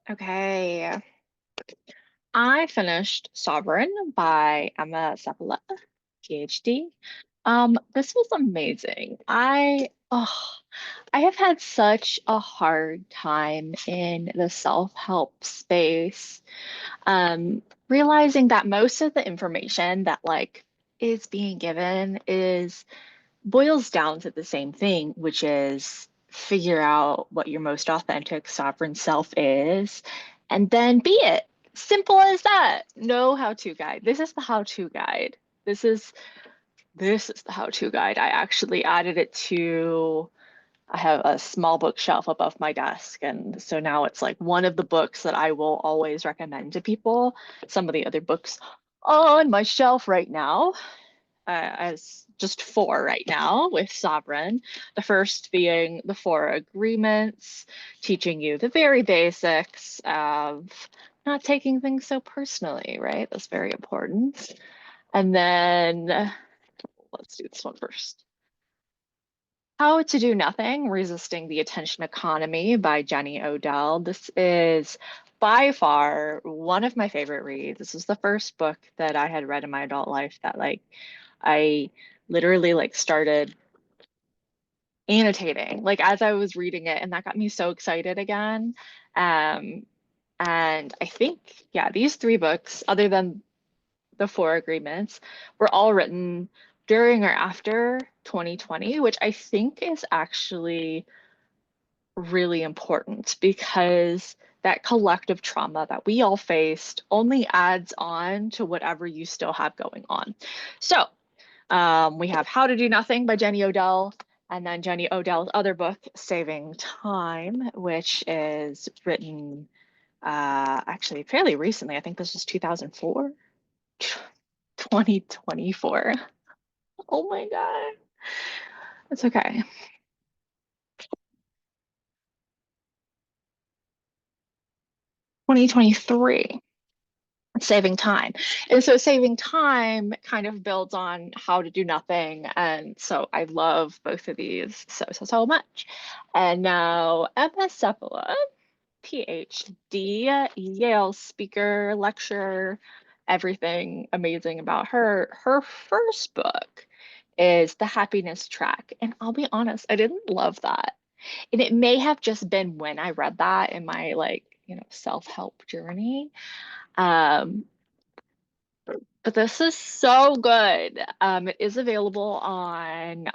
Okay. I finished Sovereign by Emma Seppala, PhD. This was amazing. I have had such a hard time in the self-help space, realizing that most of the information that is being given is boils down to the same thing, which is figure out what your most authentic sovereign self is and then be it. Simple as that. No how-to guide. This is the how-to guide. This is this is the how-to guide. I actually added it to I have a small bookshelf above my desk, and so now it's like one of the books that I will always recommend to people. Some of the other books on my shelf right now as just four right now with Sovereign. The first being the four agreements, teaching you the very basics of not taking things so personally, right? That's very important. And then let's do this one first. How to Do Nothing, Resisting the Attention Economy by Jenny Odell. This is by far one of my favorite reads. This was the first book that I had read in my adult life that I literally started annotating as I was reading it, and that got me so excited again. Um, and I think, yeah, these three books, other than the four agreements, were all written during or after 2020, which I think is actually really important because that collective trauma that we all faced only adds on to whatever you still have going on. So we have How to Do Nothing by Jenny Odell, and then Jenny Odell's other book, Saving Time, which is written actually fairly recently. I think this was 2004, 2024. Oh my God. It's okay. 2023. Saving time. And so saving time kind of builds on how to do nothing. And so I love both of these so much. And now Emma Seppala, PhD, Yale speaker, lecturer, everything amazing about her. Her first book is The Happiness Track. And I'll be honest, I didn't love that. And it may have just been when I read that in my self-help journey. Um, but this is so good. It is available on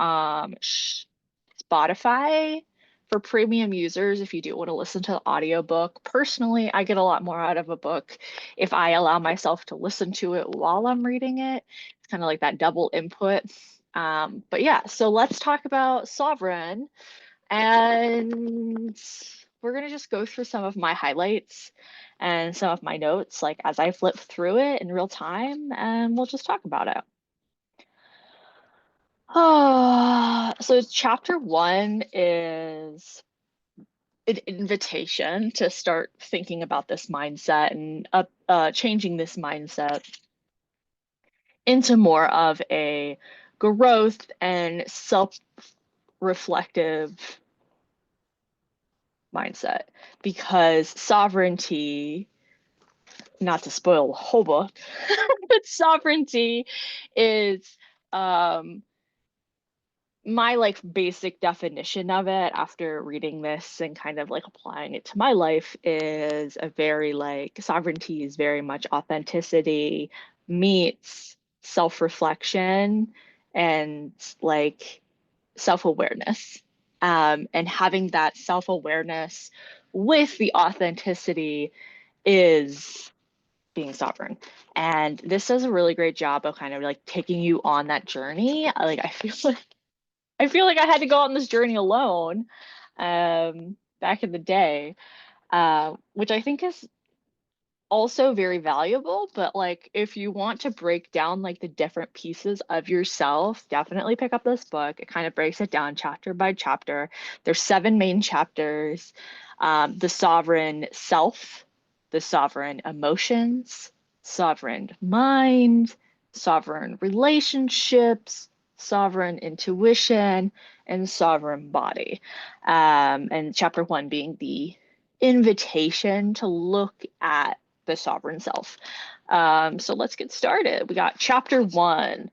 Spotify for premium users if you do want to listen to the audiobook. Personally, I get a lot more out of a book if I allow myself to listen to it while I'm reading it. It's kind of like that double input. But yeah, so let's talk about Sovereign. And we're going to just go through some of my highlights and some of my notes, as I flip through it in real time, and we'll just talk about it. So chapter one is an invitation to start thinking about this mindset and changing this mindset into more of a growth and self-reflective mindset, because sovereignty, not to spoil the whole book, but sovereignty is um, my basic definition of it after reading this and kind of applying it to my life is a very sovereignty is very much authenticity meets self-reflection and self-awareness, and having that self-awareness with the authenticity is being sovereign. And this does a really great job of kind of taking you on that journey. I feel like I had to go on this journey alone back in the day, which I think is also very valuable. But if you want to break down the different pieces of yourself, definitely pick up this book. It kind of breaks it down chapter by chapter. There's seven main chapters. The sovereign self, the sovereign emotions, sovereign mind, sovereign relationships, sovereign intuition, and sovereign body. And chapter one being the invitation to look at the sovereign self. So let's get started. We got chapter 1.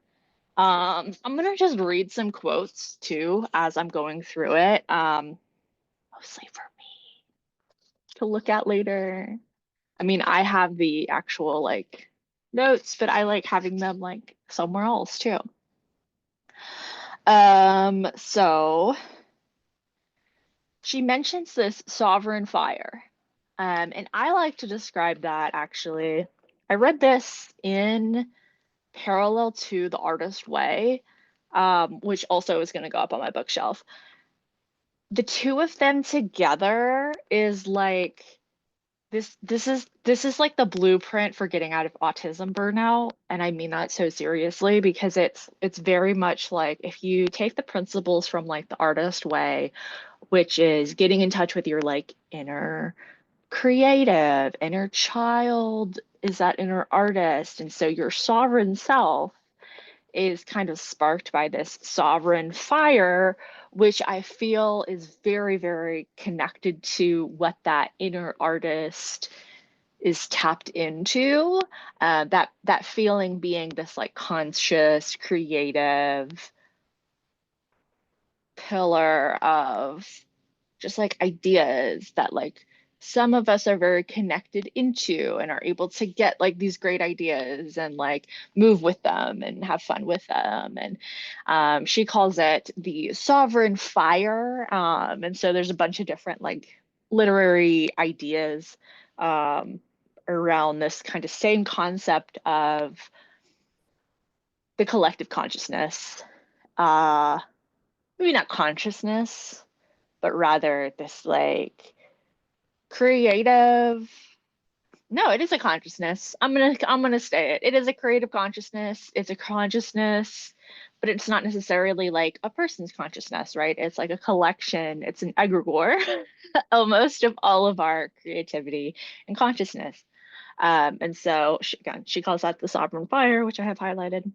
I'm gonna just read some quotes too as I'm going through it, mostly for me to look at later. I mean, I have the actual like notes, but I like having them like somewhere else too. So she mentions this sovereign fire. And I like to describe that actually. I read this in parallel to The Artist Way, which also is going to go up on my bookshelf. The two of them together is like this is like the blueprint for getting out of autism burnout, and I mean that so seriously because it's very much like if you take the principles from like The Artist Way, which is getting in touch with your like inner creative, inner child is that inner artist. And so your sovereign self is kind of sparked by this sovereign fire, which I feel is very, very connected to what that inner artist is tapped into. That feeling being this like conscious, creative pillar of just like ideas that like some of us are very connected into and are able to get like these great ideas and like move with them and have fun with them. And she calls it the sovereign fire. And so there's a bunch of different like literary ideas around this kind of same concept of the collective consciousness. Uh, Maybe not consciousness, but rather this like creative, no, it is a consciousness. I'm gonna say it. It is a creative consciousness. It's a consciousness, but it's not necessarily like a person's consciousness, right? It's like a collection, it's an egregore almost of all of our creativity and consciousness. And so again, she calls that the sovereign fire, which I have highlighted.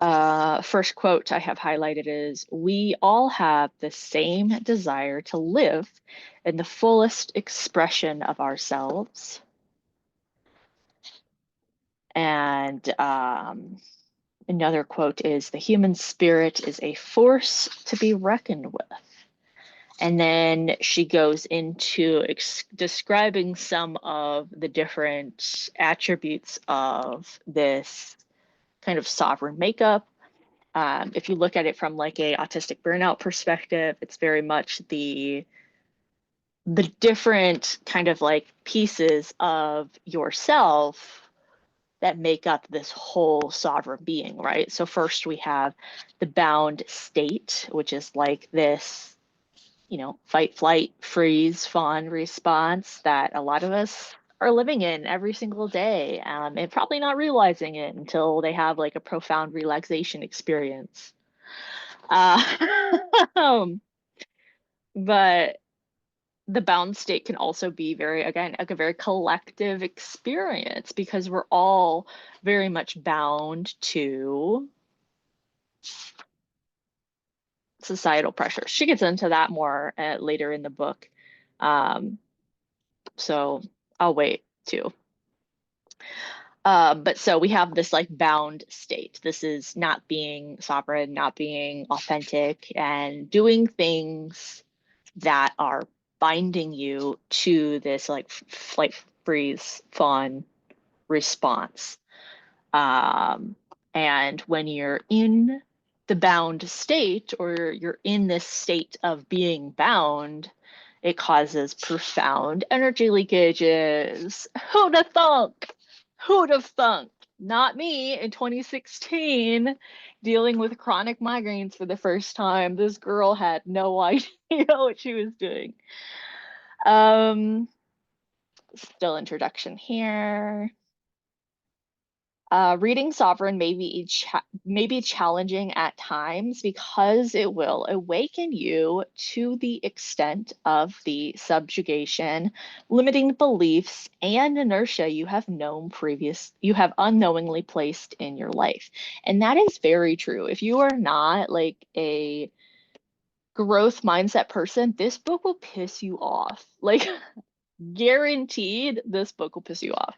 First quote I have highlighted is, "We all have the same desire to live in the fullest expression of ourselves." And another quote is, "The human spirit is a force to be reckoned with." And then she goes into describing some of the different attributes of this kind of sovereign makeup. If you look at it from like a autistic burnout perspective, it's very much the different kind of like pieces of yourself that make up this whole sovereign being, right? So first we have the bound state, which is like this, fight, flight, freeze, fawn response that a lot of us are living in every single day, and probably not realizing it until they have like a profound relaxation experience. Uh, but the bound state can also be very, again, like a very collective experience because we're all very much bound to societal pressures. She gets into that more later in the book. So I'll wait too. But so we have this like bound state. This is not being sovereign, not being authentic, and doing things that are binding you to this like flight, freeze, fawn response. And when you're in the bound state, or you're in this state of being bound, it causes profound energy leakages. Who'd have thunk? Who'd have thunk? Not me in 2016, dealing with chronic migraines for the first time. This girl had no idea what she was doing. Still introduction here. Reading Sovereign may be challenging at times because it will awaken you to the extent of the subjugation, limiting beliefs, and inertia you have unknowingly placed in your life. And that is very true. If you are not like a growth mindset person, this book will piss you off. Like, guaranteed, this book will piss you off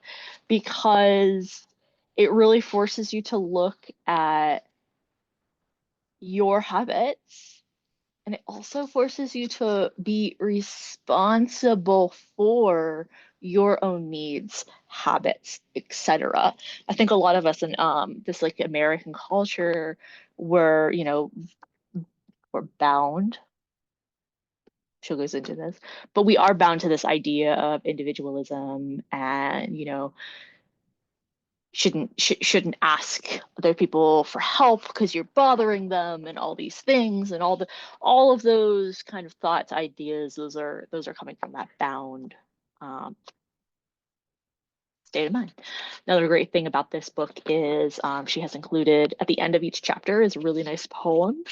because it really forces you to look at your habits, and it also forces you to be responsible for your own needs, habits, etc. I think a lot of us in this like American culture, we're, we're bound. She goes into this, but we are bound to this idea of individualism and, shouldn't ask other people for help because you're bothering them and all these things and all of those kind of thoughts, ideas, those are coming from that bound um, state of mind. Another great thing about this book is she has included at the end of each chapter is a really nice poem,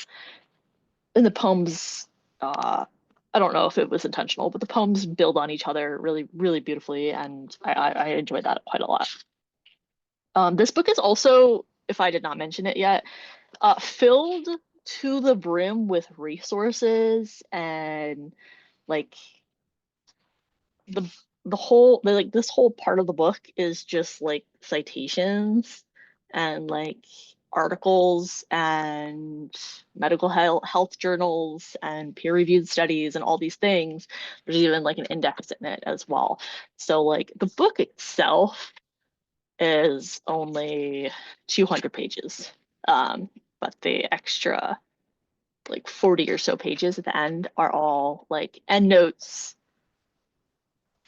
and the poems, I don't know if it was intentional, but the poems build on each other really, really beautifully, and I enjoyed that quite a lot. This book is also, if I did not mention it yet, filled to the brim with resources and like the like this whole part of the book is just like citations and like articles and medical health journals and peer-reviewed studies and all these things. There's even like an index in it as well. So like the book itself is only 200 pages. But the extra like 40 or so pages at the end are all like endnotes.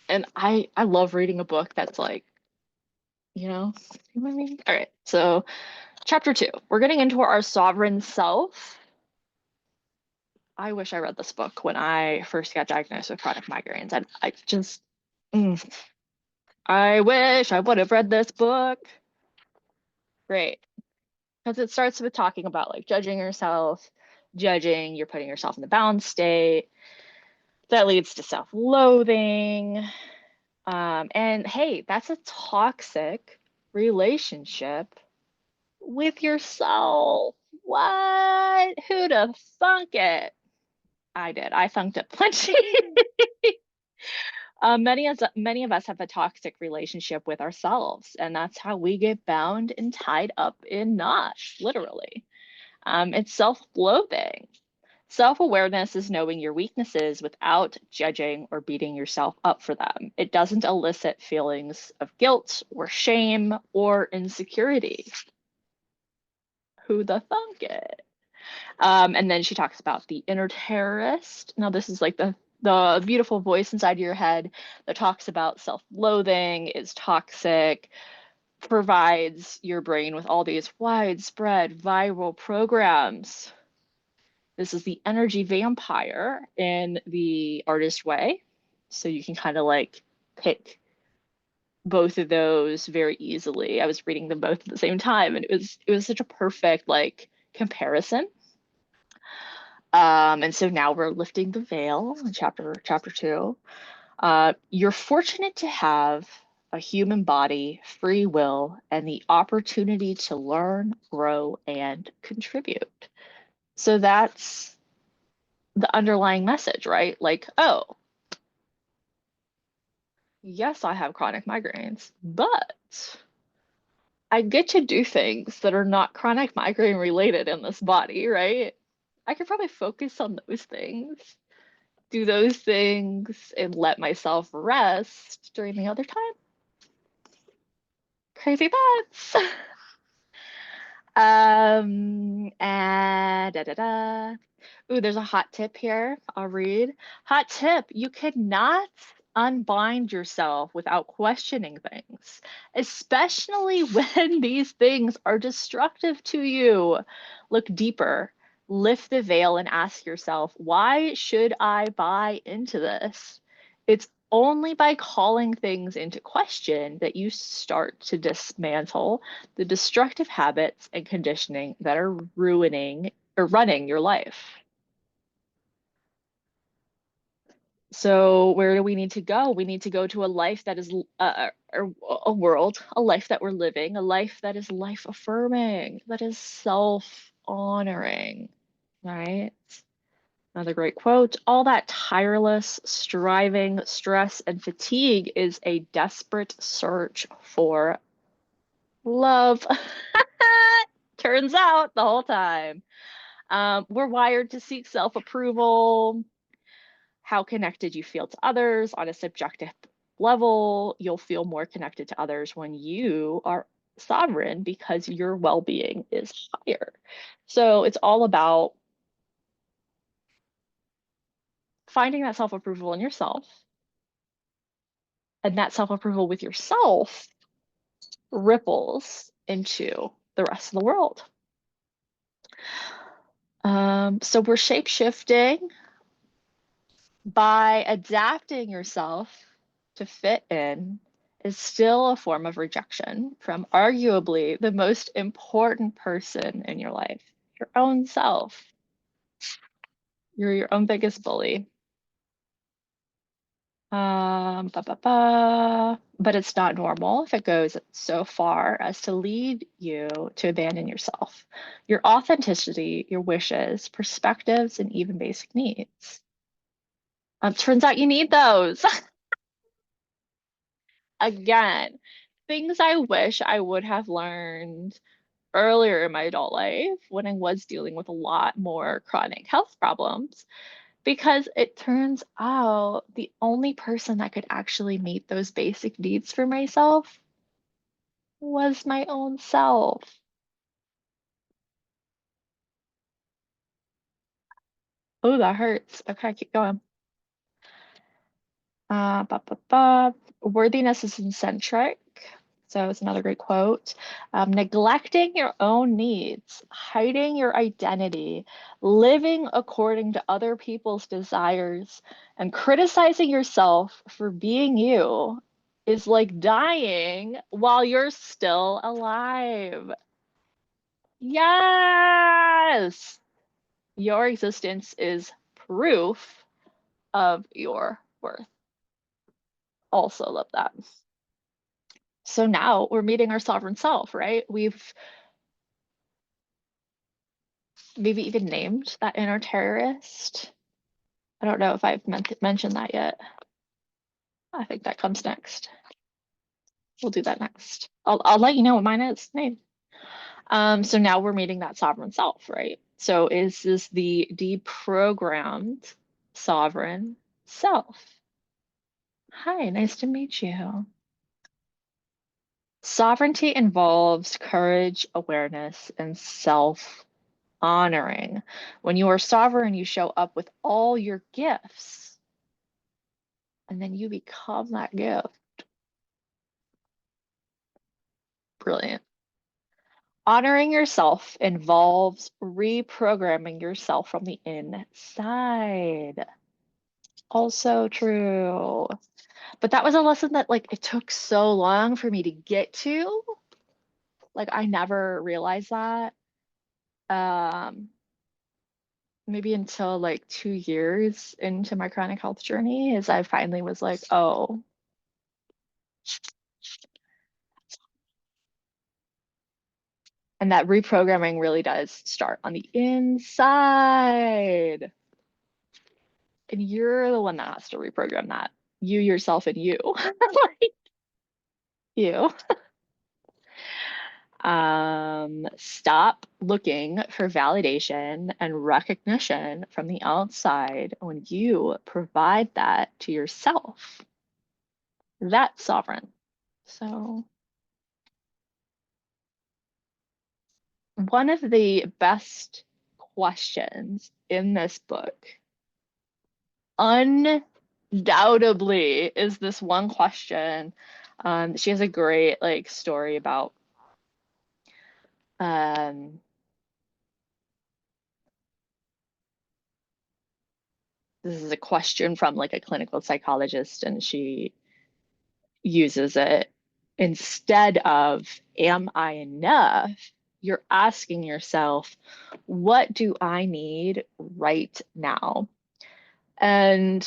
And I love reading a book that's like, you know what I mean? All right. So chapter 2, we're getting into our sovereign self. I wish I read this book when I first got diagnosed with chronic migraines. I just, I wish I would have read this book. Great. Because it starts with talking about like judging yourself, you're putting yourself in the bound state. That leads to self-loathing. And hey, that's a toxic relationship with yourself. What? Who'd have thunk it? I did. I thunked it plenty. Many of us have a toxic relationship with ourselves, and that's how we get bound and tied up in knots, literally. It's self-loathing. Self-awareness is knowing your weaknesses without judging or beating yourself up for them. It doesn't elicit feelings of guilt or shame or insecurity. Who the thunk it? And then she talks about the inner terrorist. Now, this is like the beautiful voice inside your head that talks about self-loathing is toxic, provides your brain with all these widespread viral programs. This is the energy vampire in the artist way. So you can kind of like pick both of those very easily. I was reading them both at the same time, and it was such a perfect like comparison. And so now we're lifting the veil in chapter 2. You're fortunate to have a human body, free will, and the opportunity to learn, grow, and contribute. So that's the underlying message, right? Like, oh, yes, I have chronic migraines, but I get to do things that are not chronic migraine related in this body, right? I could probably focus on those things, do those things, and let myself rest during the other time. Crazy thoughts. And da da da. Ooh, there's a hot tip here. I'll read. Hot tip, you cannot unbind yourself without questioning things, especially when these things are destructive to you. Look deeper, lift the veil, and ask yourself, why should I buy into this? It's only by calling things into question that you start to dismantle the destructive habits and conditioning that are ruining or running your life. So where do we need to go? We need to go to a life that is a world, a life that we're living, a life that is life affirming, that is self honoring, right? Another great quote, all that tireless striving, stress, and fatigue is a desperate search for love. Turns out the whole time. We're wired to seek self-approval, how connected you feel to others on a subjective level. You'll feel more connected to others when you are sovereign because your well-being is higher. So it's all about finding that self-approval in yourself, and that self-approval with yourself ripples into the rest of the world. So we're shape-shifting by adapting yourself to fit in is still a form of rejection from arguably the most important person in your life, your own self. You're your own biggest bully. But it's not normal if it goes so far as to lead you to abandon yourself, your authenticity, your wishes, perspectives, and even basic needs. Turns out you need those. Again, things I wish I would have learned earlier in my adult life when I was dealing with a lot more chronic health problems, because it turns out the only person that could actually meet those basic needs for myself was my own self. Oh, that hurts. Okay, keep going. Ba, ba, ba. Worthiness is eccentric. So it's another great quote. Neglecting your own needs, hiding your identity, living according to other people's desires, and criticizing yourself for being you is like dying while you're still alive. Yes! Your existence is proof of your worth. Also love that. So now we're meeting our sovereign self, right? We've maybe even named that inner terrorist. I don't know if I've mentioned that yet. I think that comes next. We'll do that next. I'll let you know what mine is named. So now we're meeting that sovereign self, right? So is this the deprogrammed sovereign self? Hi, nice to meet you. Sovereignty involves courage, awareness, and self honoring. When you are sovereign, you show up with all your gifts, and then you become that gift. Brilliant. Honoring yourself involves reprogramming yourself from the inside. Also true. But that was a lesson that like it took so long for me to get to. Like I never realized that. Um, maybe until like 2 years into my chronic health journey, is I finally was like, oh, and that reprogramming really does start on the inside. And you're the one that has to reprogram that. You yourself and you. Like you. Stop looking for validation and recognition from the outside when you provide that to yourself. That's sovereign. So, one of the best questions in this book, undoubtedly, is this one question. She has a great like story about um, this is a question from like a clinical psychologist, and she uses it instead of am I enough? You're asking yourself, what do I need right now? And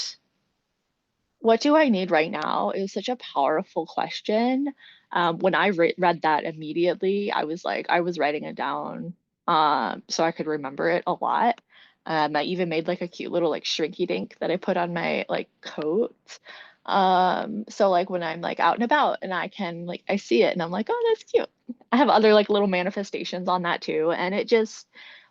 what do I need right now is such a powerful question. When I read that immediately, I was like, I was writing it down so I could remember it a lot. I even made like a cute little like shrinky dink that I put on my like coat. So like when I'm like out and about and I can like I see it and I'm like, oh, that's cute. I have other like little manifestations on that too. And it just,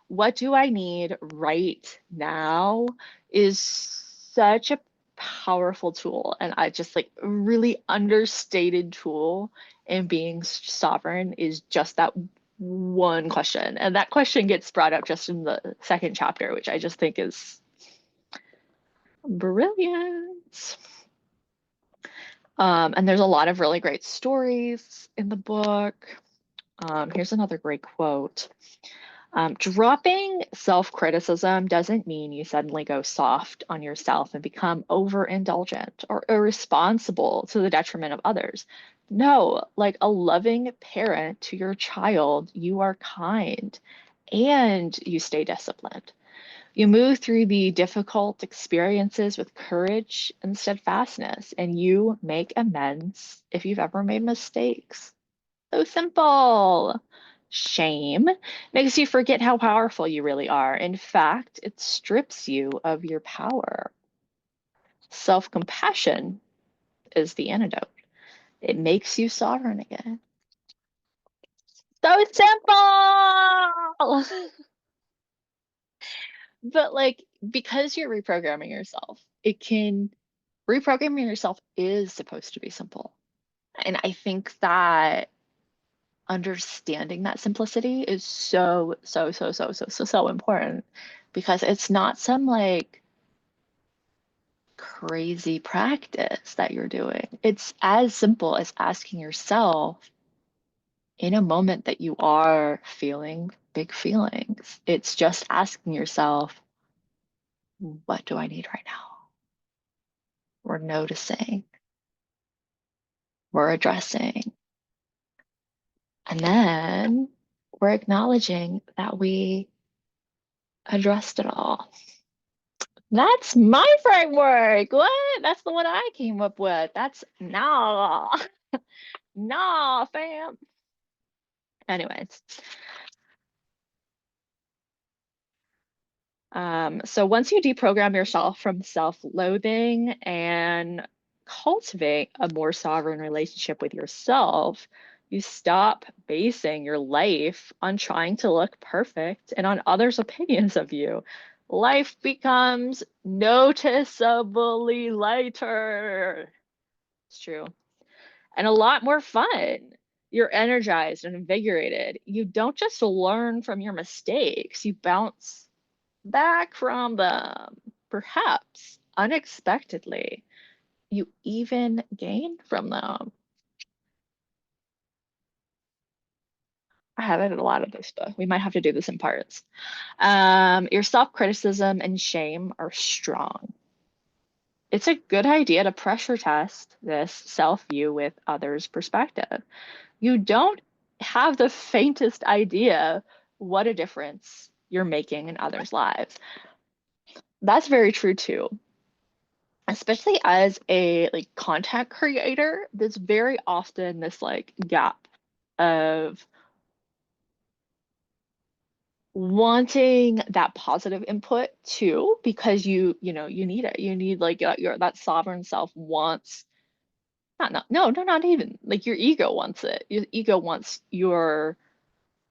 what do I need right now is such a powerful tool. And I just like a really understated tool in being sovereign is just that one question. And that question gets brought up just in the second chapter, which I just think is brilliant. And there's a lot of really great stories in the book. Here's another great quote. Dropping self-criticism doesn't mean you suddenly go soft on yourself and become overindulgent or irresponsible to the detriment of others. No, like a loving parent to your child, you are kind and you stay disciplined. You move through the difficult experiences with courage and steadfastness, and you make amends if you've ever made mistakes. So simple. Shame makes you forget how powerful you really are. In fact, it strips you of your power. Self-compassion is the antidote. It makes you sovereign again. So simple! But like, because you're reprogramming yourself, it can, reprogramming yourself is supposed to be simple. And I think that understanding that simplicity is so important because it's not some like crazy practice that you're doing. It's as simple as asking yourself in a moment that you are feeling big feelings. It's just asking yourself, what do I need right now? We're noticing, we're addressing, and then we're acknowledging that we addressed it all. That's my framework. What? That's the one I came up with. That's nah, nah, fam. Anyways, so once you deprogram yourself from self-loathing and cultivate a more sovereign relationship with yourself, you stop basing your life on trying to look perfect and on others' opinions of you. Life becomes noticeably lighter. It's true. And a lot more fun. You're energized and invigorated. You don't just learn from your mistakes, you bounce back from them, perhaps unexpectedly. You even gain from them. I have it in a lot of this book. We might have to do this in parts. Your self-criticism and shame are strong. It's a good idea to pressure test this self-view with others' perspective. You don't have the faintest idea what a difference you're making in others' lives. That's very true too. Especially as a like content creator, there's very often this like gap of wanting that positive input too, because you know you need it. You need like your that sovereign self wants not even like your ego wants it. Your ego wants your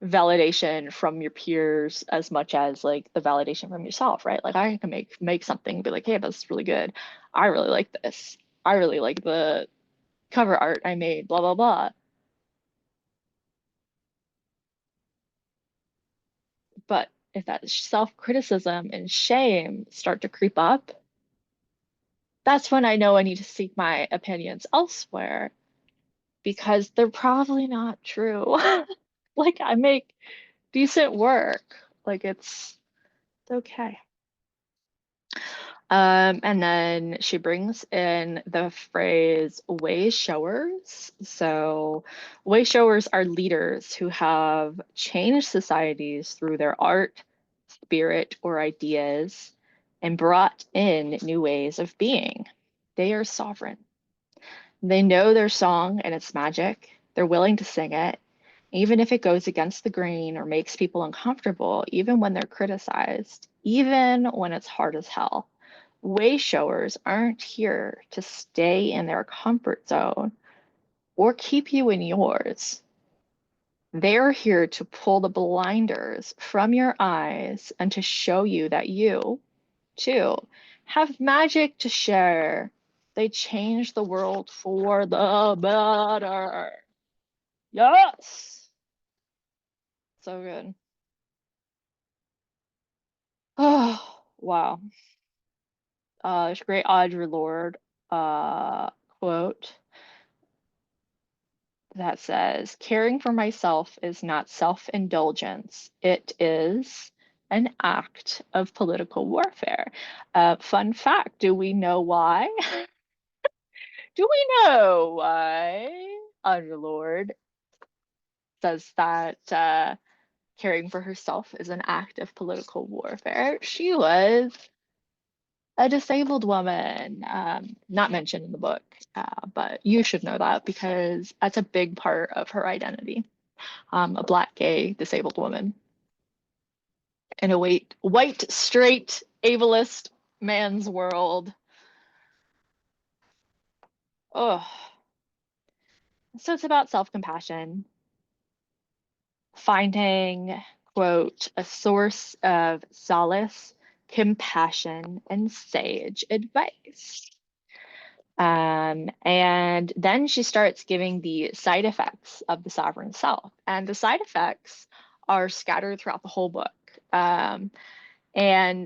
validation from your peers as much as like the validation from yourself, right? Like I can make something and be like, hey, that's really good. I really like this. I really like the cover art I made, blah blah blah. But if that self-criticism and shame start to creep up, that's when I know I need to seek my opinions elsewhere because they're probably not true. Like I make decent work. Like it's okay. And then she brings in the phrase way showers. So, way showers are leaders who have changed societies through their art, spirit, or ideas and brought in new ways of being. They are sovereign. They know their song and its magic. They're willing to sing it, even if it goes against the grain or makes people uncomfortable, even when they're criticized, even when it's hard as hell. Way showers aren't here to stay in their comfort zone or keep you in yours. They're here to pull the blinders from your eyes and to show you that you, too, have magic to share. They change the world for the better. Yes. So good. Oh, wow. There's a great Audre Lorde quote that says, caring for myself is not self-indulgence. It is an act of political warfare. Fun fact, do we know why? Do we know why Audre Lorde says that caring for herself is an act of political warfare? She was a disabled woman, not mentioned in the book, but you should know that because that's a big part of her identity. A Black, gay, disabled woman in a white, straight, ableist man's world. Oh, so it's about self-compassion, finding, quote, a source of solace, compassion, and sage advice. And then she starts giving the side effects of the sovereign self. And the side effects are scattered throughout the whole book. And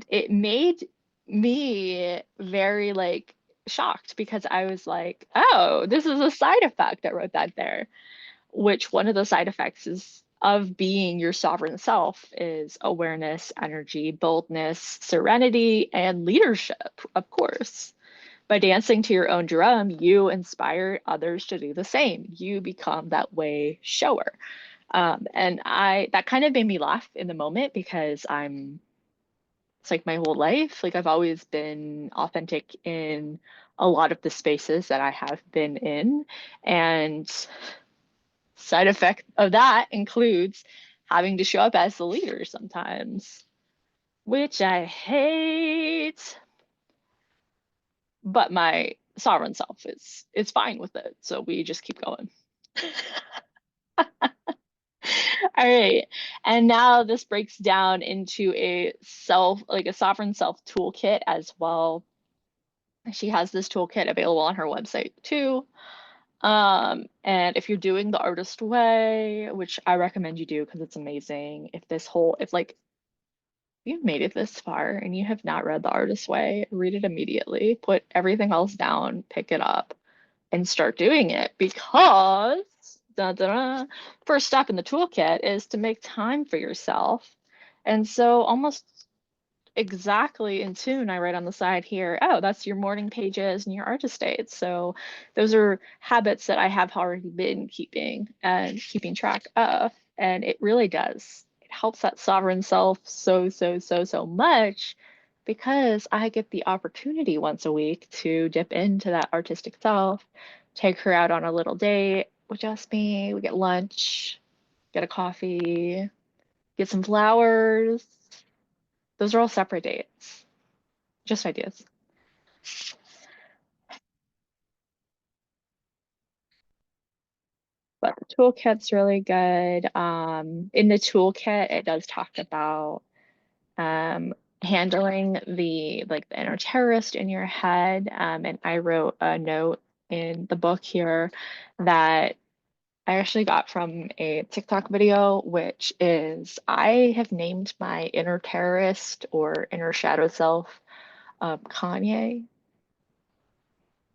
it made me very like shocked because I was like, oh, this is a side effect. I wrote that there, which one of the side effects is of being your sovereign self is awareness, energy, boldness, serenity, and leadership, of course. By dancing to your own drum, you inspire others to do the same. You become that way shower. And I that kind of made me laugh in the moment because it's like my whole life. Like I've always been authentic in a lot of the spaces that I have been in. And side effect of that includes having to show up as the leader sometimes, which I hate. But my sovereign self is fine with it. So we just keep going. All right. And now this breaks down into like a sovereign self toolkit as well. She has this toolkit available on her website too. And if you're doing the artist way, which I recommend you do because it's amazing, if like you've made it this far and you have not read the artist way, read it immediately, put everything else down, pick it up, and start doing it because first step in the toolkit is to make time for yourself. And so almost exactly in tune, I write on the side here, oh, that's your morning pages and your artist dates. So those are habits that I have already been keeping and keeping track of. And it really does. It helps that sovereign self so much because I get the opportunity once a week to dip into that artistic self, take her out on a little date with just me. We get lunch, get a coffee, get some flowers. Those are all separate dates. Just ideas. But the toolkit's really good. In the toolkit, it does talk about um, handling the inner terrorist in your head. And I wrote a note in the book here that I actually got from a TikTok video, which is I have named my inner terrorist or inner shadow self Kanye.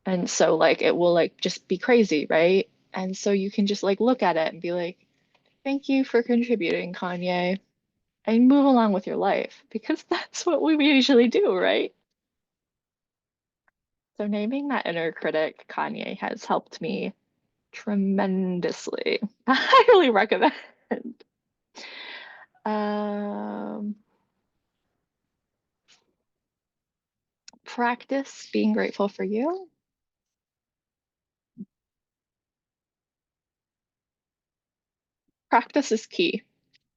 And so like it will like just be crazy, right? And so you can just like look at it and be like, thank you for contributing, Kanye, and move along with your life because that's what we usually do, right? So naming that inner critic, Kanye, has helped me tremendously. I highly recommend. Um, Practice being grateful for you. Practice is key.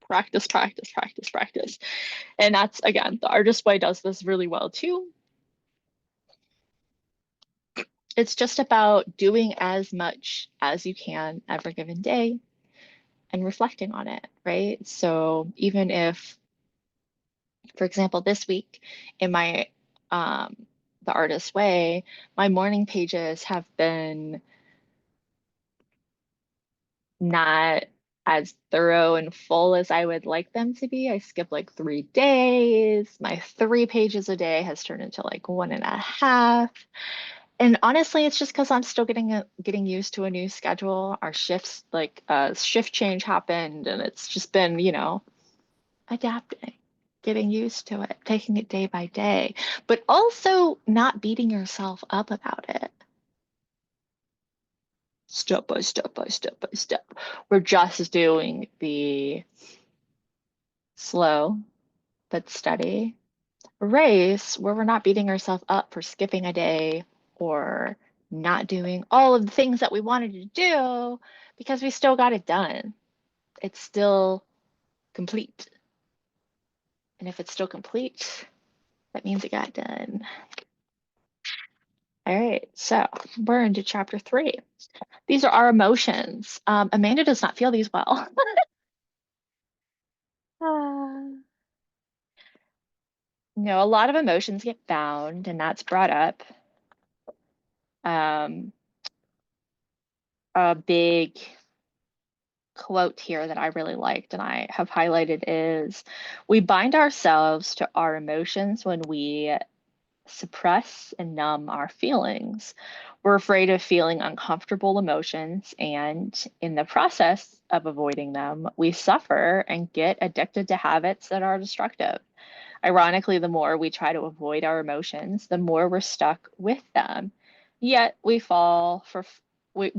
Practice, practice, practice, practice. And that's, again, the artist way does this really well too. It's just about doing as much as you can every given day and reflecting on it, right? So even if, for example, this week in my the artist way, my morning pages have been not as thorough and full as I would like them to be. I skipped like 3 days. My 3 pages a day has turned into like 1.5. And honestly, it's just because I'm still getting used to a new schedule. Our shifts, like shift change happened, and it's just been, adapting, getting used to it, taking it day by day, but also not beating yourself up about it. Step by step by step by step. We're just doing the slow but steady race where we're not beating ourselves up for skipping a day or not doing all of the things that we wanted to do because we still got it done. It's still complete. And if it's still complete, that means it got done. All right, so we're into chapter 3. These are our emotions. Amanda does not feel these well. A lot of emotions get bound, and that's brought up. Um, a big quote here that I really liked and I have highlighted is, we bind ourselves to our emotions when we suppress and numb our feelings. We're afraid of feeling uncomfortable emotions, and in the process of avoiding them, we suffer and get addicted to habits that are destructive. Ironically, the more we try to avoid our emotions, the more we're stuck with them. Yet we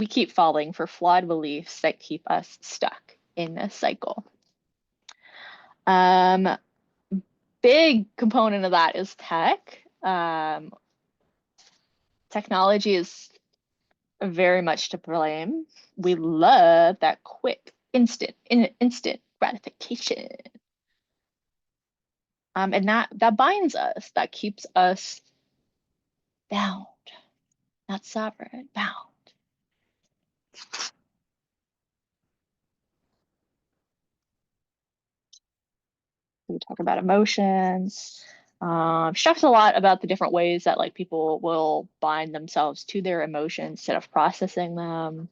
keep falling for flawed beliefs that keep us stuck in this cycle. Um, Big component of that is tech. Technology is very much to blame. We love that quick, instant gratification. And that binds us, that keeps us bound, not sovereign, bound. We talk about emotions. She talks a lot about the different ways that like people will bind themselves to their emotions instead of processing them.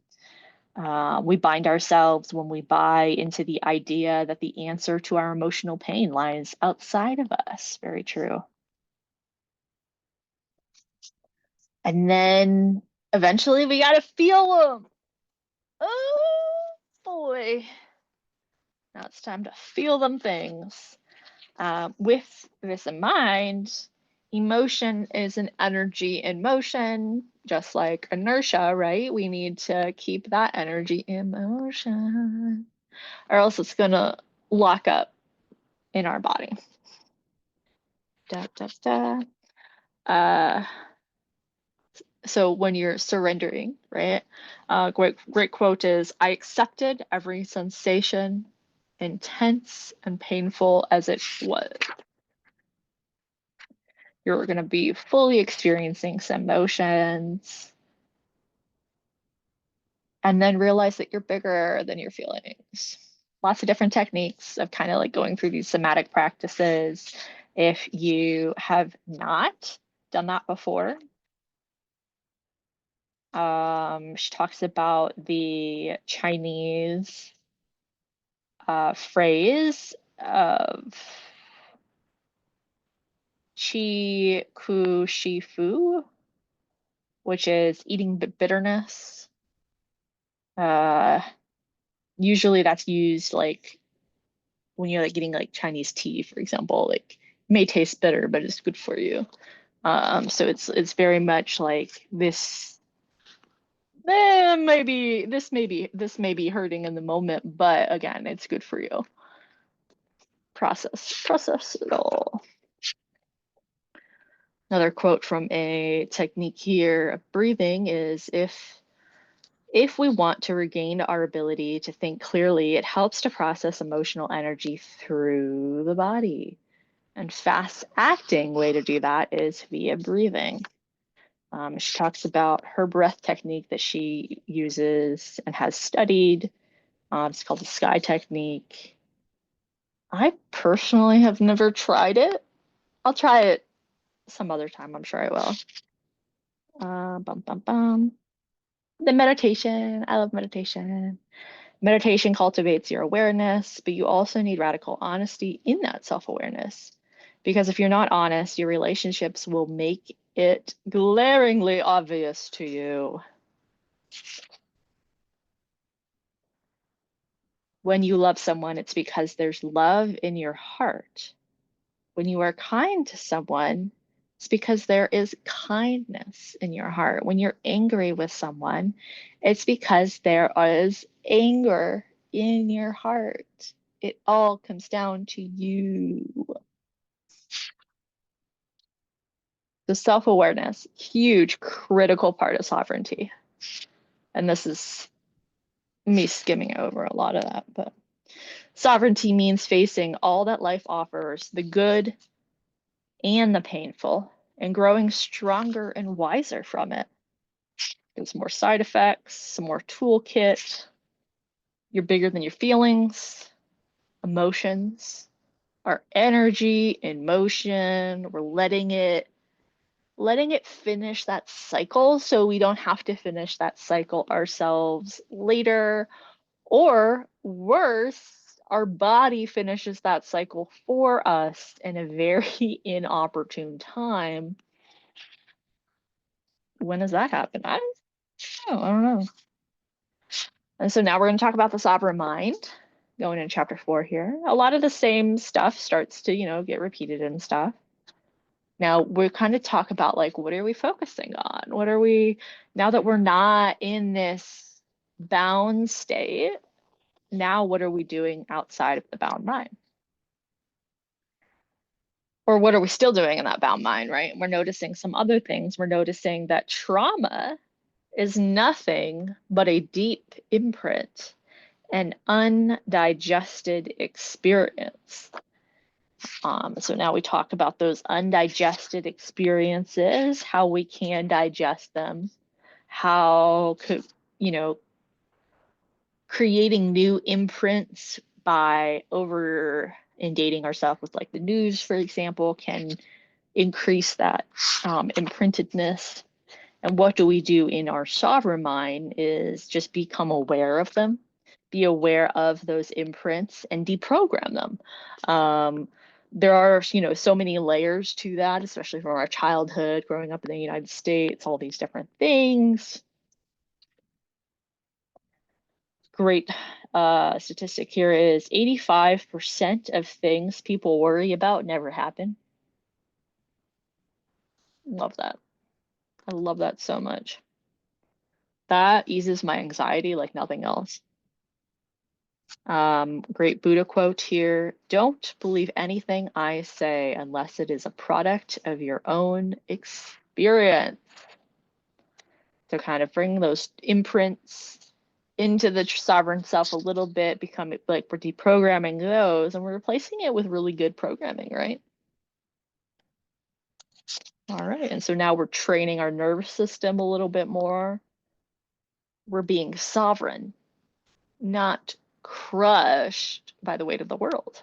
We bind ourselves when we buy into the idea that the answer to our emotional pain lies outside of us. Very true. And then eventually we got to feel them. Oh boy. Now it's time to feel them things. With this in mind, emotion is an energy in motion, just like inertia, right? We need to keep that energy in motion, or else it's going to lock up in our body. Da, da, da. So when you're surrendering, right? Great quote is, I accepted every sensation, intense and painful as it was. You're going to be fully experiencing some emotions and then realize that you're bigger than your feelings. Lots of different techniques of kind of like going through these somatic practices. If you have not done that before, she talks about the Chinese phrase of qi ku shi fu, which is eating bitterness. Usually that's used like when you're like getting like Chinese tea, for example, like may taste bitter, but it's good for you. So it's very much like this. Maybe this may be hurting in the moment, but again, it's good for you. Process it all. Another quote from a technique here of breathing is, if If we want to regain our ability to think clearly, it helps to process emotional energy through the body. And fast acting way to do that is via breathing. She talks about her breath technique that she uses and has studied. It's called the sky technique. I personally have never tried it. I'll try it some other time. I'm sure I will. Bum, bum, bum. The meditation. I love meditation. Meditation cultivates your awareness, but you also need radical honesty in that self-awareness. Because if you're not honest, your relationships will make it glaringly obvious to you. When you love someone, it's because there's love in your heart. When you are kind to someone, it's because there is kindness in your heart. When you're angry with someone, it's because there is anger in your heart. It all comes down to you. The self-awareness, huge critical part of sovereignty. And this is me skimming over a lot of that, but sovereignty means facing all that life offers, the good and the painful, and growing stronger and wiser from it. There's more side effects, some more toolkit. You're bigger than your feelings, emotions, our energy in motion. We're letting it finish that cycle so we don't have to finish that cycle ourselves later, or worse, our body finishes that cycle for us in a very inopportune time. When does that happen? I don't know. And so now we're going to talk about the sovereign mind, going into chapter 4 here. A lot of the same stuff starts to, get repeated and stuff. Now we kind of talk about like, what are we focusing on? Now that we're not in this bound state, now what are we doing outside of the bound mind? Or what are we still doing in that bound mind, right? We're noticing some other things. We're noticing that trauma is nothing but a deep imprint, an undigested experience. So now we talk about those undigested experiences, how we can digest them, how could, creating new imprints by over inundating ourselves with like the news, for example, can increase that imprintedness. And what do we do in our sovereign mind is just become aware of them, be aware of those imprints and deprogram them. There are, so many layers to that, especially from our childhood, growing up in the United States, all these different things. Great statistic here is 85% of things people worry about never happen. Love that. I love that so much. That eases my anxiety like nothing else. Great Buddha quote here. Don't believe anything I say unless it is a product of your own experience. So kind of bring those imprints into the sovereign self a little bit, become like we're deprogramming those and we're replacing it with really good programming, right? All right, and so now we're training our nervous system a little bit more. We're being sovereign, not crushed by the weight of the world.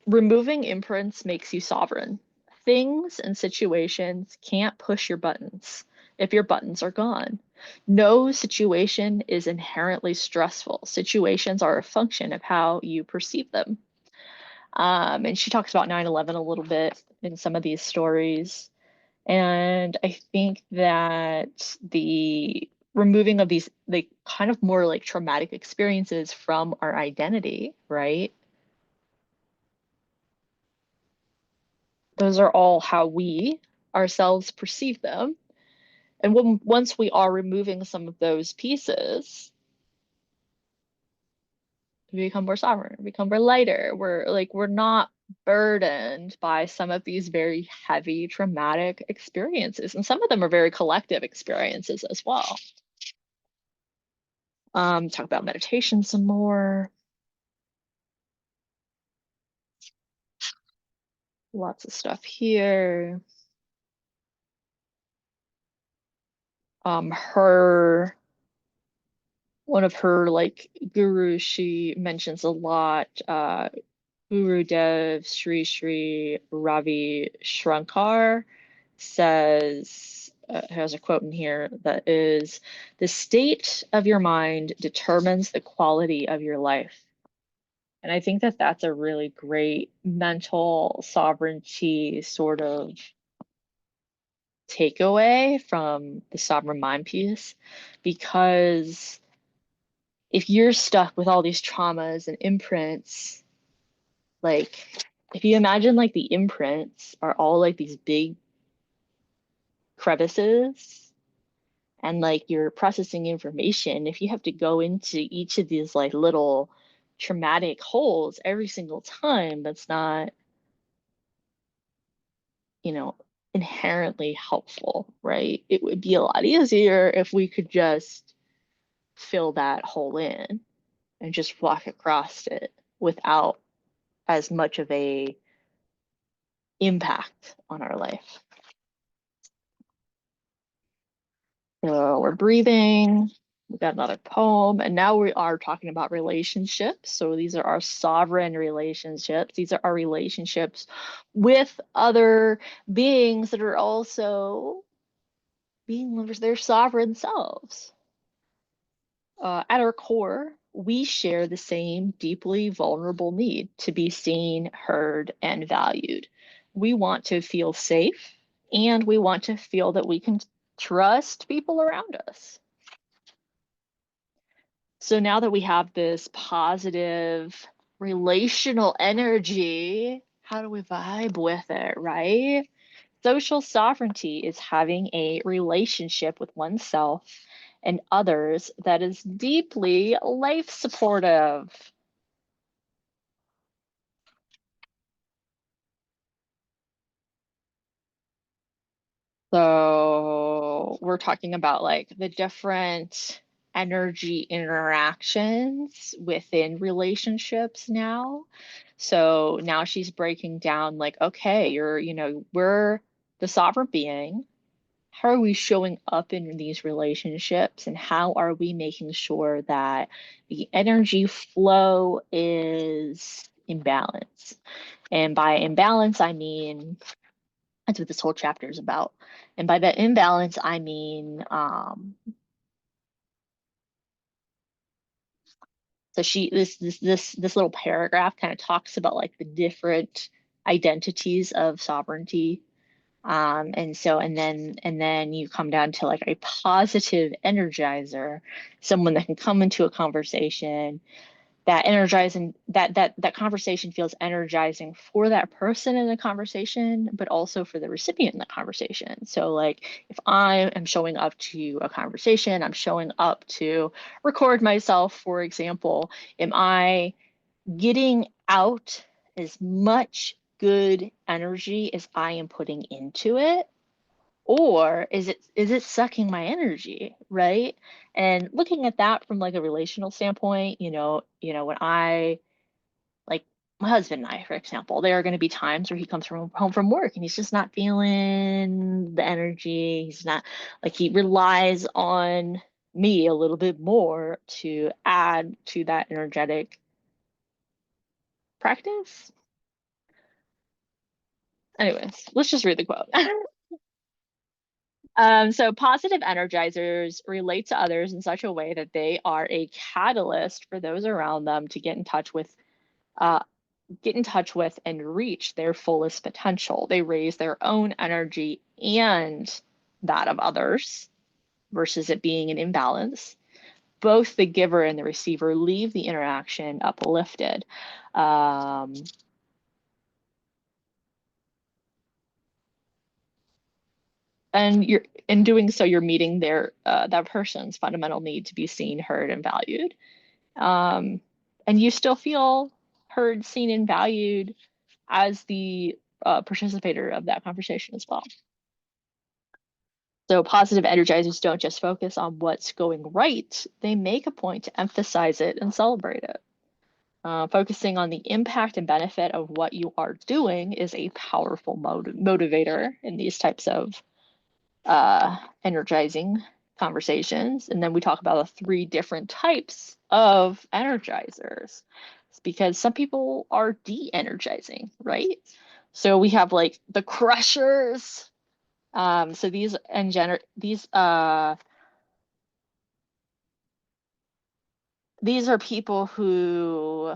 Removing imprints makes you sovereign. Things and situations can't push your buttons if your buttons are gone. No situation is inherently stressful. Situations are a function of how you perceive them. And she talks about 9/11 a little bit in some of these stories. And I think that the removing of these, like, kind of more like traumatic experiences from our identity, right? Those are all how we ourselves perceive them. And once we are removing some of those pieces, we become more sovereign, we become more lighter. We're not burdened by some of these very heavy traumatic experiences. And some of them are very collective experiences as well. Talk about meditation some more. Lots of stuff here. Her one of her like gurus she mentions a lot, Guru Dev Sri Sri Ravi Shankar says, has a quote in here that is, the state of your mind determines the quality of your life. And I think that that's a really great mental sovereignty sort of takeaway from the sovereign mind piece, because if you're stuck with all these traumas and imprints, like if you imagine like the imprints are all like these big crevices and like you're processing information, if you have to go into each of these like little traumatic holes every single time, that's not, you know, inherently helpful, right? It would be a lot easier if we could just fill that hole in and just walk across it without as much of a impact on our life. So we're breathing. We got another poem, and now we are talking about relationships. So these are our sovereign relationships. These are our relationships with other beings that are also being their sovereign selves. At our core, we share the same deeply vulnerable need to be seen, heard, and valued. We want to feel safe, and we want to feel that we can trust people around us. So now that we have this positive relational energy, how do we vibe with it, right? Social sovereignty is having a relationship with oneself and others that is deeply life supportive. So we're talking about like the different energy interactions within relationships now. So now she's breaking down like, okay, we're the sovereign being. How are we showing up in these relationships, and how are we making sure that the energy flow is in balance? And by imbalance, I mean, that's what this whole chapter is about. And by that imbalance, I mean, so this little paragraph kind of talks about like the different identities of sovereignty. And then you come down to like a positive energizer, someone that can come into a conversation that energizing that conversation feels energizing for that person in the conversation, but also for the recipient in the conversation. So like if I am showing up to a conversation, I'm showing up to record myself, for example, am I getting out as much good energy as I am putting into it? Or is it sucking my energy, right? And looking at that from like a relational standpoint, when I like my husband and I, for example, there are going to be times where he comes from home from work and he's just not feeling the energy. He's not like he relies on me a little bit more to add to that energetic practice. Anyways, let's just read the quote. So positive energizers relate to others in such a way that they are a catalyst for those around them to uh, get in touch with and reach their fullest potential. They raise their own energy and that of others versus it being an imbalance. Both the giver and the receiver leave the interaction uplifted. Um, and you're in doing so, you're meeting that person's fundamental need to be seen, heard, and valued. And you still feel heard, seen, and valued as the participator of that conversation as well. So positive energizers don't just focus on what's going right, they make a point to emphasize it and celebrate it. Focusing on the impact and benefit of what you are doing is a powerful motivator in these types of energizing conversations. And then we talk about the 3 different types of energizers. It's because some people are de-energizing, right? So we have like the crushers. So these these are people who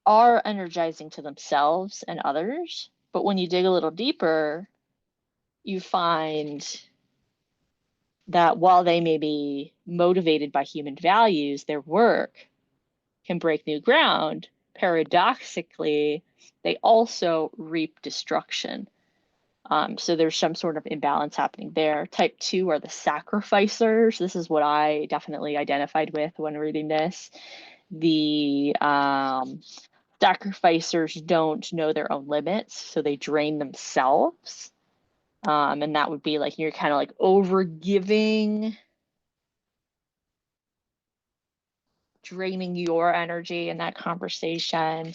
are energizing to themselves and others, but when you dig a little deeper, you find that while they may be motivated by human values, their work can break new ground. Paradoxically, they also reap destruction. So there's some sort of imbalance happening there. Type 2 are the sacrificers. This is what I definitely identified with when reading this. The sacrificers don't know their own limits, so they drain themselves. And that would be like you're kind of like over giving, draining your energy in that conversation.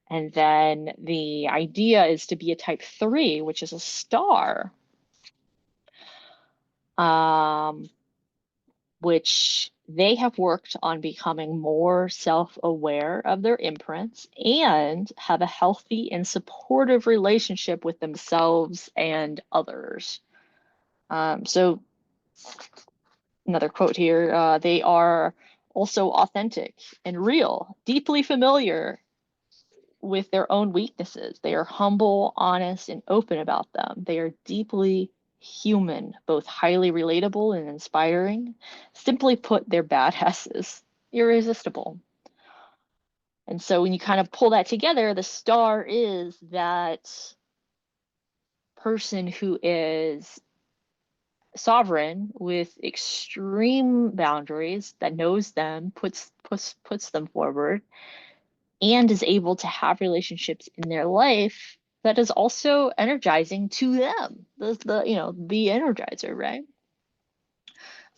And then the idea is to be a type 3, which is a star, which they have worked on becoming more self-aware of their imprints and have a healthy and supportive relationship with themselves and others. So another quote here, they are also authentic and real, deeply familiar with their own weaknesses. They are humble, honest, and open about them. They are deeply human, both highly relatable and inspiring. Simply put, they're badasses, irresistible. And so when you kind of pull that together, the star is that person who is sovereign with extreme boundaries, that knows them, puts them forward, and is able to have relationships in their life that is also energizing to them. The energizer, right?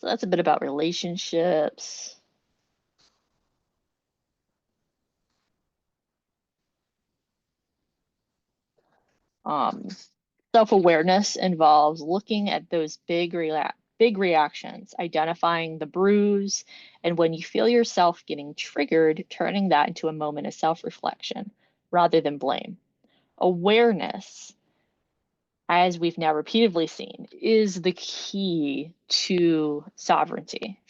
So that's a bit about relationships. Um, Self-awareness involves looking at those big reactions, identifying the bruise, and when you feel yourself getting triggered, turning that into a moment of self-reflection rather than blame. Awareness, as we've now repeatedly seen, is the key to sovereignty.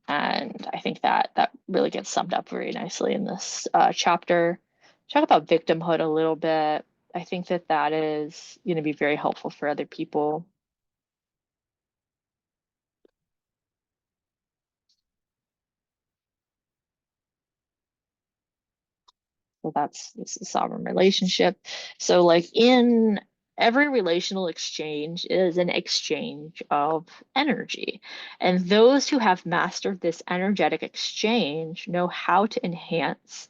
And I think that really gets summed up very nicely in this chapter. Talk about victimhood a little bit. I think that is going to be very helpful for other people. So this is sovereign relationship. So like in every relational exchange is an exchange of energy. And those who have mastered this energetic exchange know how to enhance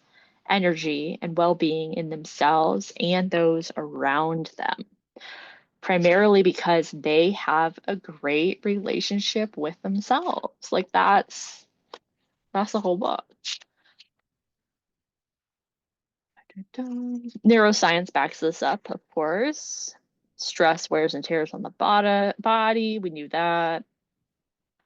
energy and well-being in themselves and those around them, primarily because they have a great relationship with themselves. Like that's the whole book. Neuroscience backs this up, of course. Stress wears and tears on the body. We knew that.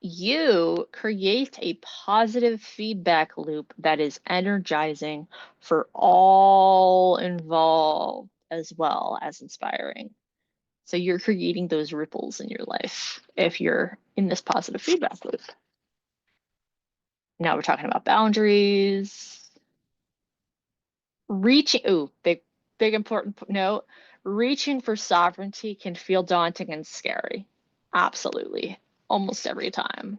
You create a positive feedback loop that is energizing for all involved as well as inspiring. So you're creating those ripples in your life if you're in this positive feedback loop. Now we're talking about boundaries. Big important note. Reaching for sovereignty can feel daunting and scary. Absolutely. Almost every time.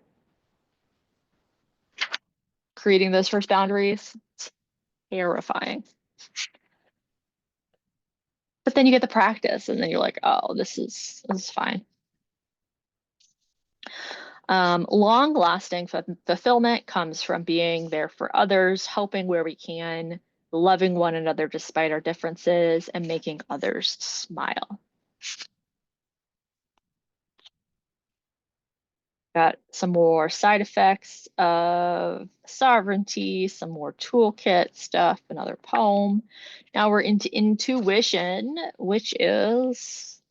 Creating those first boundaries, it's terrifying. But then you get the practice and then you're like, oh, this is fine. Long-lasting fulfillment comes from being there for others, helping where we can, loving one another despite our differences, and making others smile. Got some more side effects of sovereignty, some more toolkit stuff, another poem. Now we're into intuition, which is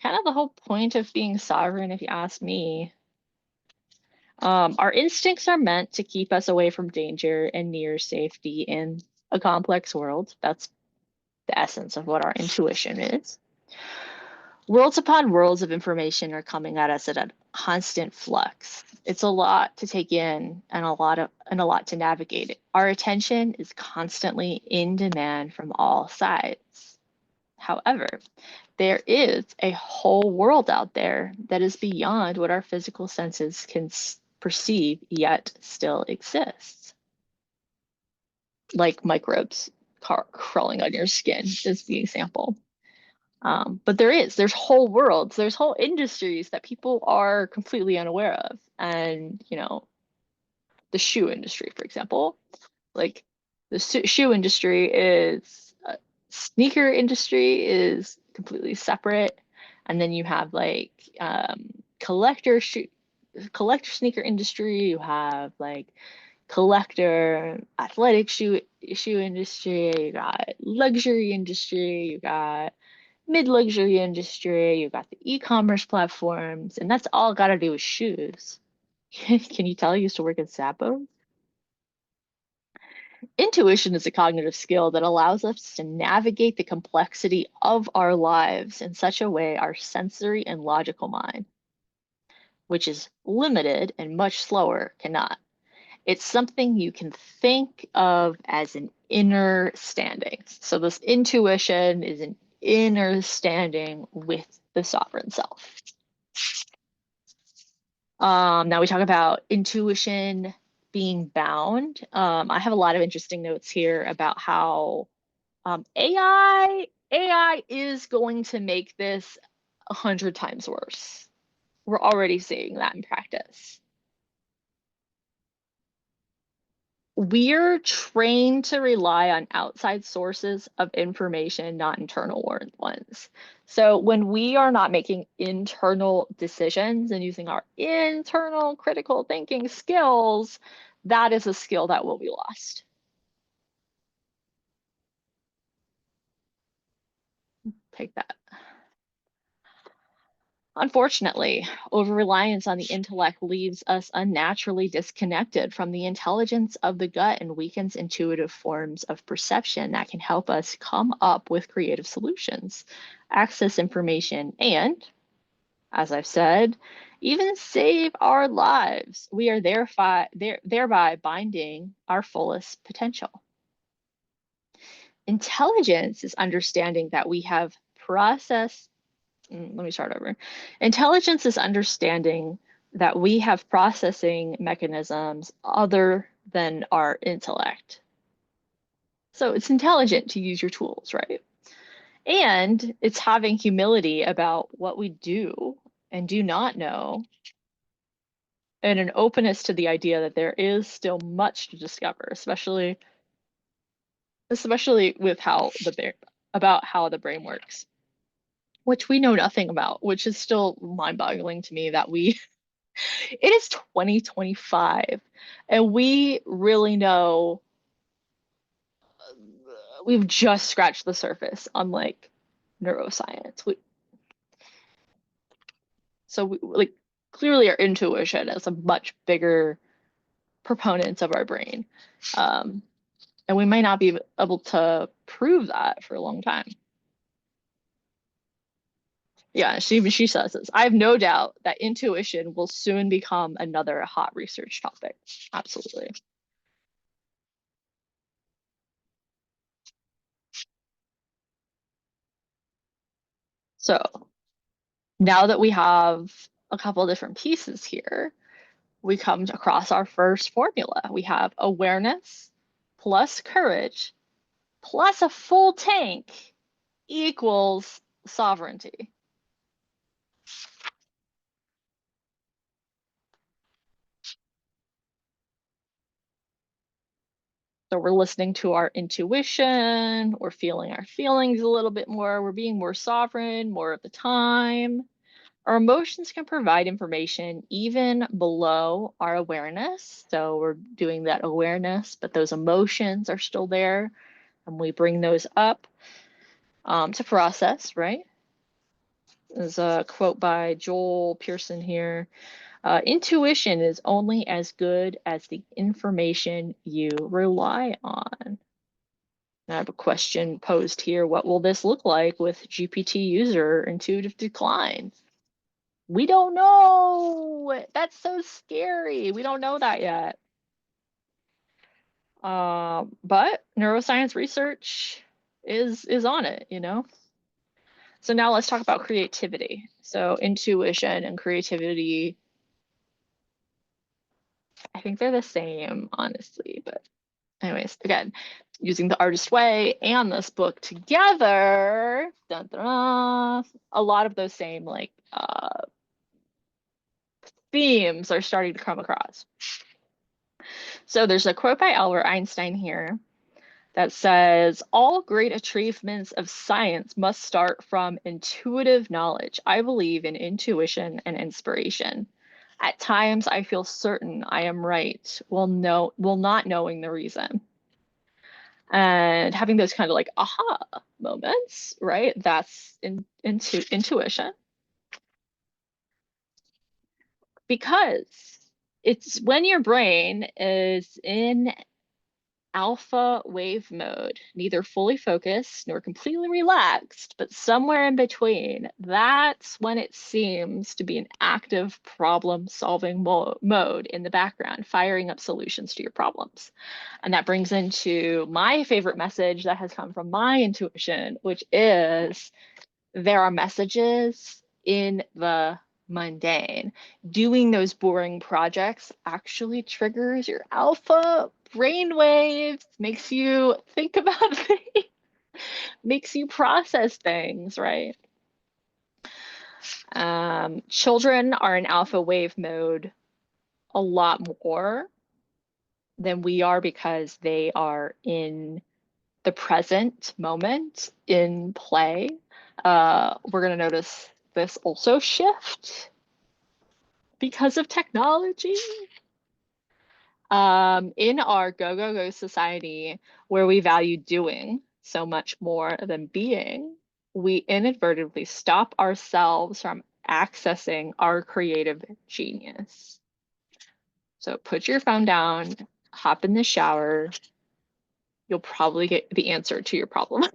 kind of the whole point of being sovereign, if you ask me. Our instincts are meant to keep us away from danger and near safety in a complex world. That's the essence of what our intuition is. Worlds upon worlds of information are coming at us at a constant flux. It's a lot to take in and a lot to navigate. Our attention is constantly in demand from all sides. However, there is a whole world out there that is beyond what our physical senses can perceive, yet still exists. Like microbes crawling on your skin is the example. But there's whole worlds, there's whole industries that people are completely unaware of. And, the shoe industry, for example, like the shoe industry is, sneaker industry is completely separate. And then you have like collector sneaker industry, you have like collector athletic shoe industry, you got luxury industry, you got mid-luxury industry, you got the e-commerce platforms, and that's all got to do with shoes. Can you tell I used to work at Zappos? Intuition is a cognitive skill that allows us to navigate the complexity of our lives in such a way our sensory and logical mind, which is limited and much slower, cannot. It's something you can think of as an inner standing. So this intuition is an inner standing with the sovereign self. Now we talk about intuition being bound. I have a lot of interesting notes here about how AI is going to make this 100 times worse. We're already seeing that in practice. We're trained to rely on outside sources of information, not internal ones. So when we are not making internal decisions and using our internal critical thinking skills, that is a skill that will be lost. Take that. Unfortunately, over-reliance on the intellect leaves us unnaturally disconnected from the intelligence of the gut and weakens intuitive forms of perception that can help us come up with creative solutions, access information, and, as I've said, even save our lives. We are thereby binding our fullest potential. Intelligence is understanding that we have processed. Let me start over. Intelligence is understanding that we have processing mechanisms other than our intellect. So it's intelligent to use your tools, right? And it's having humility about what we do and do not know, and an openness to the idea that there is still much to discover, especially with how the brain works, which we know nothing about, which is still mind-boggling to me that it is 2025 and we really know, we've just scratched the surface on like neuroscience. Like clearly our intuition is a much bigger proponents of our brain. And we might not be able to prove that for a long time. Yeah, she says this. I have no doubt that intuition will soon become another hot research topic. Absolutely. So now that we have a couple different pieces here, we come across our first formula. We have awareness plus courage plus a full tank equals sovereignty. So we're listening to our intuition, we're feeling our feelings a little bit more, we're being more sovereign more of the time. Our emotions can provide information even below our awareness. So we're doing that awareness, but those emotions are still there, and we bring those up to process, right? There's a quote by Joel Pearson here. Intuition is only as good as the information you rely on. I have a question posed here. What will this look like with GPT user intuitive decline? We don't know. That's so scary. We don't know that yet. But neuroscience research is on it, you know? So now let's talk about creativity. So intuition and creativity, I think they're the same, honestly. But anyways, again, using the artist way and this book together, dun, dun, dun, a lot of those same like themes are starting to come across. So there's a quote by Albert Einstein here that says, all great achievements of science must start from intuitive knowledge. I believe in intuition and inspiration. At times, I feel certain I am right, while not knowing the reason. And having those kind of like aha moments, right? That's intuition. Because it's when your brain is in alpha wave mode, neither fully focused nor completely relaxed, but somewhere in between. That's when it seems to be an active problem solving mode in the background, firing up solutions to your problems. And that brings into my favorite message that has come from my intuition, which is there are messages in the mundane. Doing those boring projects actually triggers your alpha brain waves, makes you think about things, makes you process things, right? Children are in alpha wave mode a lot more than we are because they are in the present moment in play. We're going to notice this also shift because of technology. In our go, go, go society, where we value doing so much more than being, we inadvertently stop ourselves from accessing our creative genius. So put your phone down, hop in the shower, you'll probably get the answer to your problem.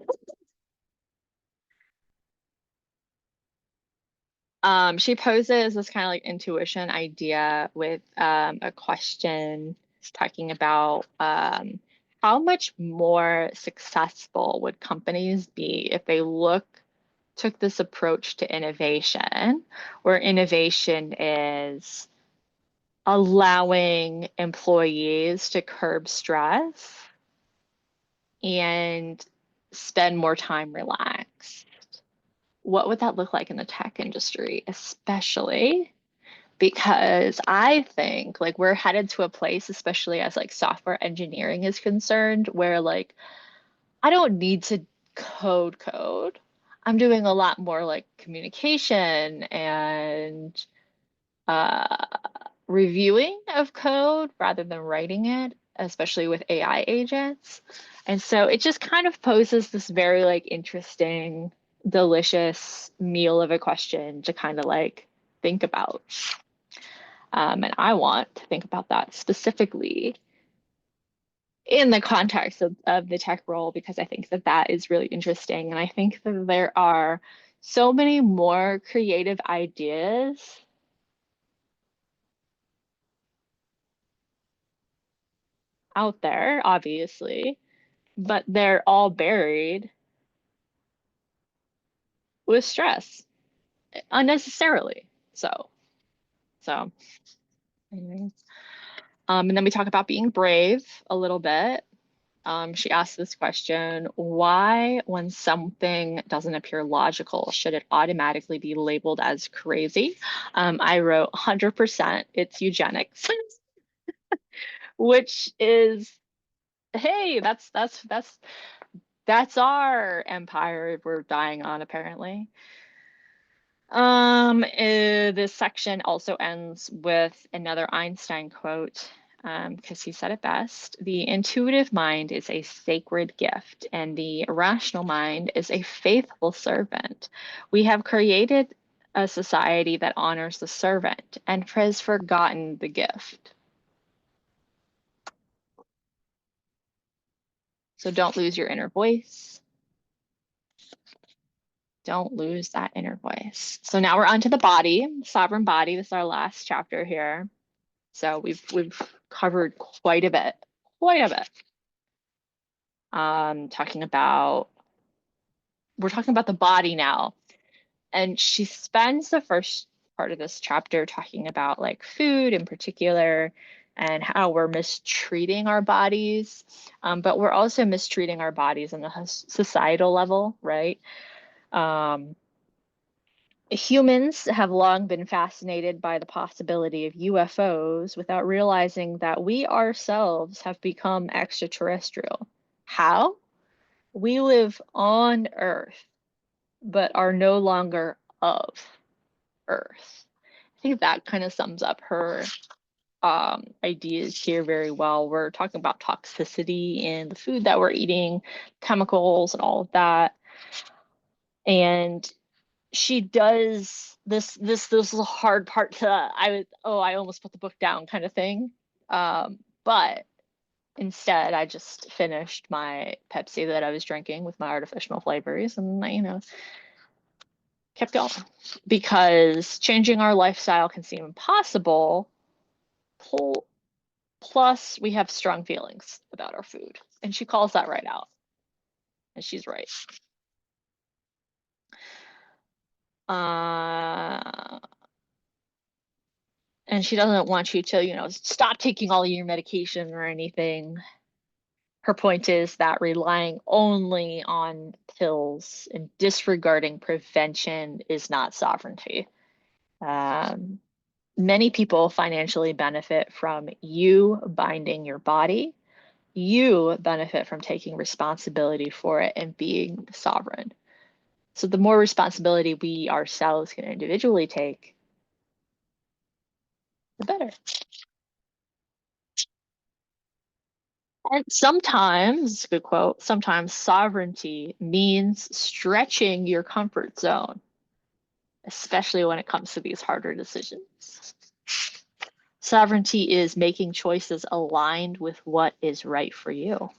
She poses this kind of like intuition idea with a question talking about how much more successful would companies be if they took this approach to innovation, where innovation is allowing employees to curb stress and spend more time relaxed. What would that look like in the tech industry, especially because I think like we're headed to a place, especially as like software engineering is concerned, where like I don't need to code. I'm doing a lot more like communication and uh, reviewing of code rather than writing it, especially with AI agents. And so it just kind of poses this very like interesting, delicious meal of a question to kind of like think about. And I want to think about that specifically in the context of the tech role, because I think that that is really interesting. And I think that there are so many more creative ideas out there, obviously, but they're all buried with stress unnecessarily. So, anyways. And then we talk about being brave a little bit. She asked this question, why, when something doesn't appear logical, should it automatically be labeled as crazy? I wrote 100% it's eugenics, which is Hey, that's our empire we're dying on, apparently. This section also ends with another Einstein quote, because he said it best. The intuitive mind is a sacred gift, and the rational mind is a faithful servant. We have created a society that honors the servant and has forgotten the gift. So don't lose your inner voice. Don't lose that inner voice. So now we're onto the body, sovereign body. This is our last chapter here. So we've covered quite a bit. Talking about we're talking about the body now, and she spends the first part of this chapter talking about like food in particular and how we're mistreating our bodies, but we're also mistreating our bodies on the societal level, right? Um, Humans have long been fascinated by the possibility of UFOs without realizing that we ourselves have become extraterrestrial. How? We live on Earth, but are no longer of Earth. I think that kind of sums up her ideas here very well. We're talking about toxicity in the food that we're eating, chemicals, and all of that. And she does this is a hard part to I almost put the book down kind of thing, but instead I just finished my Pepsi that I was drinking with my artificial flavors, and kept going because changing our lifestyle can seem impossible. Plus we have strong feelings about our food, and she calls that right out, and she's right. uh and she doesn't want you to, stop taking all your medication or anything. Her point is that relying only on pills and disregarding prevention is not sovereignty. Um, Many people financially benefit from you binding your body. You benefit from taking responsibility for it and being sovereign. So the more responsibility we ourselves can individually take, the better. And sometimes, good quote, sometimes sovereignty means stretching your comfort zone, especially when it comes to these harder decisions. Sovereignty is making choices aligned with what is right for you.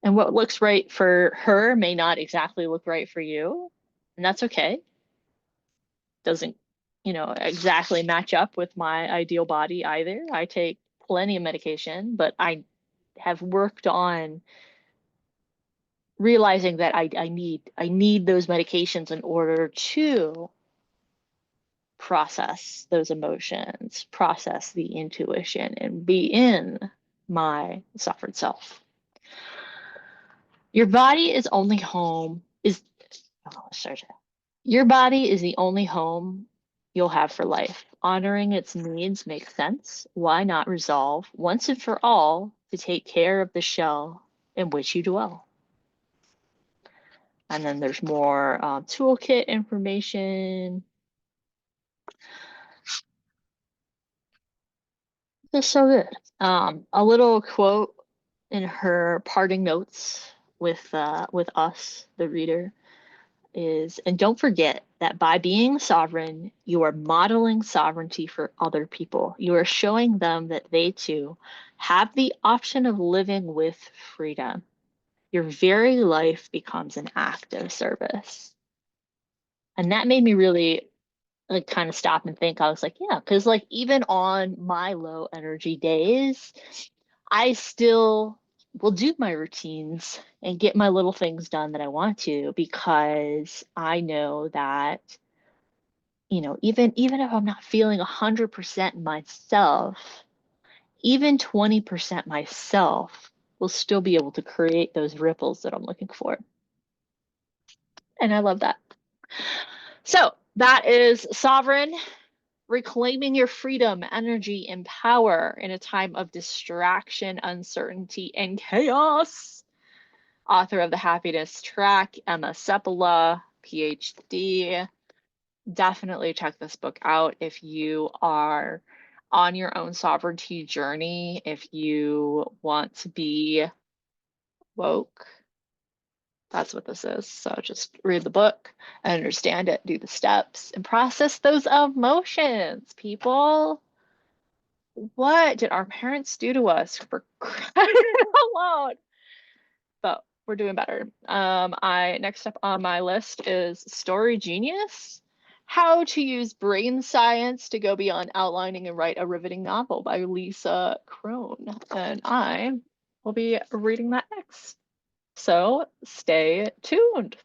And what looks right for her may not exactly look right for you. And that's okay. Doesn't, exactly match up with my ideal body either. I take plenty of medication, but I have worked on realizing that I need those medications in order to process those emotions, process the intuition, and be in my suffered self. Your body is only home is oh, sorry. Your body is the only home you'll have for life. Honoring its needs makes sense. Why not resolve once and for all to take care of the shell in which you dwell? And then there's more toolkit information. It's so good. A little quote in her parting notes with us, the reader, is, and don't forget that by being sovereign, you are modeling sovereignty for other people. You are showing them that they too have the option of living with freedom. Your very life becomes an act of service. And that made me really like kind of stop and think. I was like, yeah, because like even on my low energy days, I still will do my routines and get my little things done that I want to, because I know that, even if I'm not feeling 100% myself, even 20% myself will still be able to create those ripples that I'm looking for. And I love that. So that is Sovereign Reclaiming Your Freedom, Energy, and Power in a Time of Distraction, Uncertainty, and Chaos. Author of The Happiness Track, Emma Seppala, PhD. Definitely check this book out if you are on your own sovereignty journey, if you want to be woke. That's what this is. So just read the book, understand it, do the steps, and process those emotions, people. What did our parents do to us for crying out loud? But we're doing better. I next up on my list is Story Genius: How to Use Brain Science to Go Beyond Outlining and Write a Riveting Novel by Lisa Crone. And I will be reading that next. So stay tuned.